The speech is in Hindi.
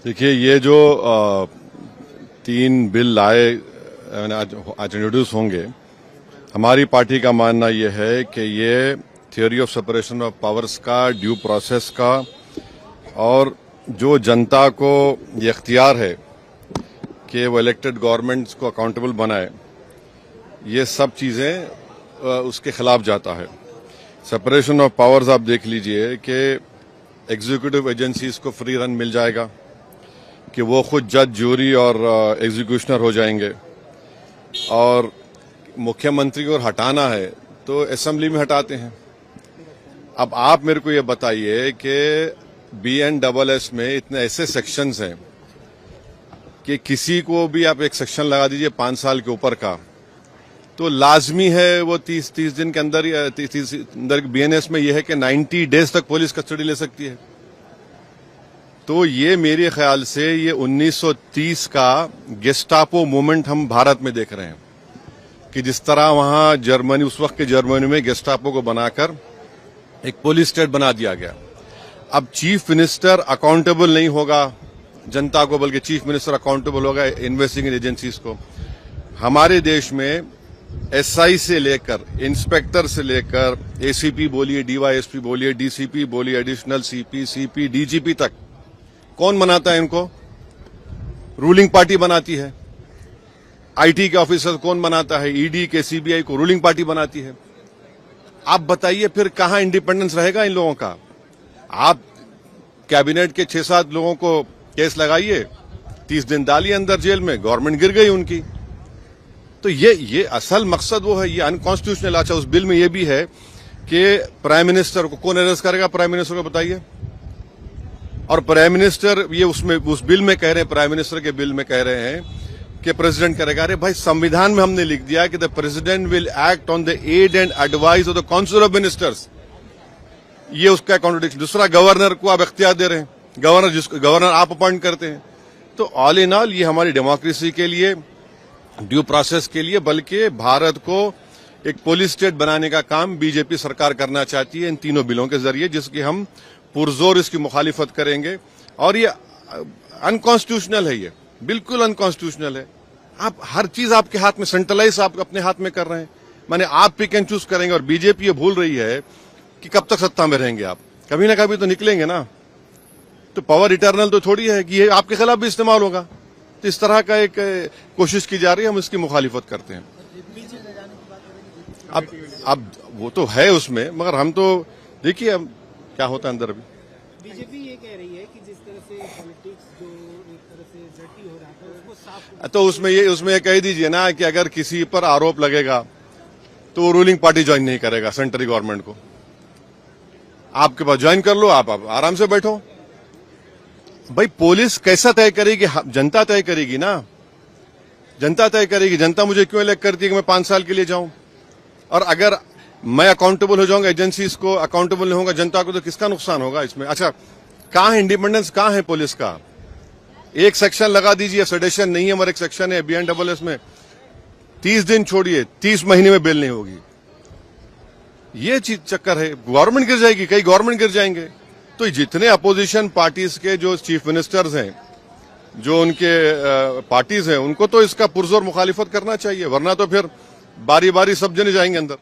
देखिए, ये जो 3 बिल लाए आज इंट्रोड्यूस होंगे, हमारी पार्टी का मानना ये है कि ये theory of separation of powers का, ड्यू प्रोसेस का और जो जनता को ये इख्तियार है कि वो इलेक्टेड गवर्नमेंट्स को अकाउंटेबल बनाए, ये सब चीज़ें उसके खिलाफ जाता है। सेपरेशन ऑफ पावर्स आप देख लीजिए कि एग्जीक्यूटिव एजेंसीज को फ्री रन मिल जाएगा कि वो खुद जज, ज्यूरी और एग्जीक्यूशनर हो जाएंगे, और मुख्यमंत्री को हटाना है तो असेंबली में हटाते हैं। अब आप मेरे को ये बताइए कि BNSS में इतने ऐसे सेक्शंस हैं कि किसी को भी आप एक सेक्शन लगा दीजिए 5 साल के ऊपर का, तो लाजमी है वो 30 दिन के अंदर, 30 अंदर BNS में यह है कि 90 डेज तक पुलिस कस्टडी ले सकती है। तो ये मेरे ख्याल से ये 1930 का गेस्टापो मूवमेंट हम भारत में देख रहे हैं कि जिस तरह वहां जर्मनी, उस वक्त के जर्मनी में गेस्टापो को बनाकर एक पुलिस स्टेट बना दिया गया। अब चीफ मिनिस्टर अकाउंटेबल नहीं होगा जनता को, बल्कि चीफ मिनिस्टर अकाउंटेबल होगा इन्वेस्टिगेटिंग एजेंसीज को। हमारे देश में SI से लेकर, इंस्पेक्टर से लेकर, ACP बोलिए, DYSP बोलिए, DCP बोलिए, एडिशनल CP, CP, DGP तक कौन बनाता है इनको? रूलिंग पार्टी बनाती है। IT के ऑफिसर कौन बनाता है? ED के, CBI को रूलिंग पार्टी बनाती है। आप बताइए फिर कहां इंडिपेंडेंस रहेगा इन लोगों का? आप कैबिनेट के 6-7 लोगों को केस लगाइए, 30 दिन डालिए अंदर जेल में, गवर्नमेंट गिर गई उनकी। तो ये असल मकसद वो है, ये अनकॉन्स्टिट्यूशनल। अच्छा, उस बिल में ये भी है कि प्राइम मिनिस्टर को कौन अरेस्ट करेगा? प्राइम मिनिस्टर को बताइए। और प्राइम मिनिस्टर, ये उसमें उस बिल में कह रहे हैं, प्राइम मिनिस्टर के बिल में कह रहे हैं कि प्रेसिडेंट करेगा। अरे भाई, संविधान में हमने लिख दिया कि the president will act on the aid and advice of the council of ministers. ये उसका कॉन्ट्रडिक्शन। दूसरा, गवर्नर को आप इख्तियार दे रहे हैं, गवर्नर आप अपॉइंट करते हैं। तो ऑल इन ऑल ये हमारी डेमोक्रेसी के लिए, ड्यू प्रोसेस के लिए, बल्कि भारत को एक पुलिस स्टेट बनाने का काम बीजेपी सरकार करना चाहती है इन तीनों बिलों के जरिए, जिसकी हम पुरजोर इसकी मुखालिफत करेंगे। और ये अनकॉन्स्टिट्यूशनल है, ये बिल्कुल अनकॉन्स्टिट्यूशनल है। आप हर चीज आपके हाथ में, सेंट्रलाइज आप अपने हाथ में कर रहे हैं, माने आप पिक एंड चूज करेंगे। और बीजेपी ये भूल रही है कि कब तक सत्ता में रहेंगे आप, कभी ना कभी तो निकलेंगे ना। तो पावर इटर्नल तो थोड़ी है कि ये आपके खिलाफ भी इस्तेमाल होगा। तो इस तरह का एक कोशिश की जा रही है, हम इसकी मुखालिफत करते हैं। अब वो तो है उसमें, मगर हम तो देखिए अब क्या होता है अंदर। अभी बीजेपी ये कह रही है कि जिस तरह से पॉलिटिक्स जो एक तरह से डर्टी हो रहा था उसको साफ, तो उसमें ये कह दीजिए ना कि अगर किसी पर आरोप लगेगा तो वो रूलिंग पार्टी ज्वाइन नहीं करेगा, सेंट्रल गवर्नमेंट को। आपके पास ज्वाइन कर लो, आप आराम से बैठो। भाई, पुलिस कैसा तय करेगी? जनता तय करेगी ना, जनता तय करेगी। जनता मुझे क्यों इलेक्ट करती है कि मैं 5 साल के लिए जाऊं? और अगर मैं अकाउंटेबल हो जाऊंगा, एजेंसीज को अकाउंटेबल नहीं होगा जनता को, तो किसका नुकसान होगा इसमें? अच्छा, कहां है इंडिपेंडेंस, कहां है पुलिस का? एक सेक्शन लगा दीजिए, सेडेशन नहीं है, मगर एक सेक्शन है BNSS में 30 दिन छोड़िए, 30 महीने में बेल नहीं होगी। ये चीज चक्कर है, गवर्नमेंट गिर जाएगी, कई गवर्नमेंट गिर जाएंगे। तो जितने अपोजिशन पार्टीज के जो चीफ मिनिस्टर्स हैं, जो उनके पार्टीज हैं, उनको तो इसका पुरजोर मुखालिफत करना चाहिए, वरना तो फिर बारी बारी सब जने जाएंगे अंदर।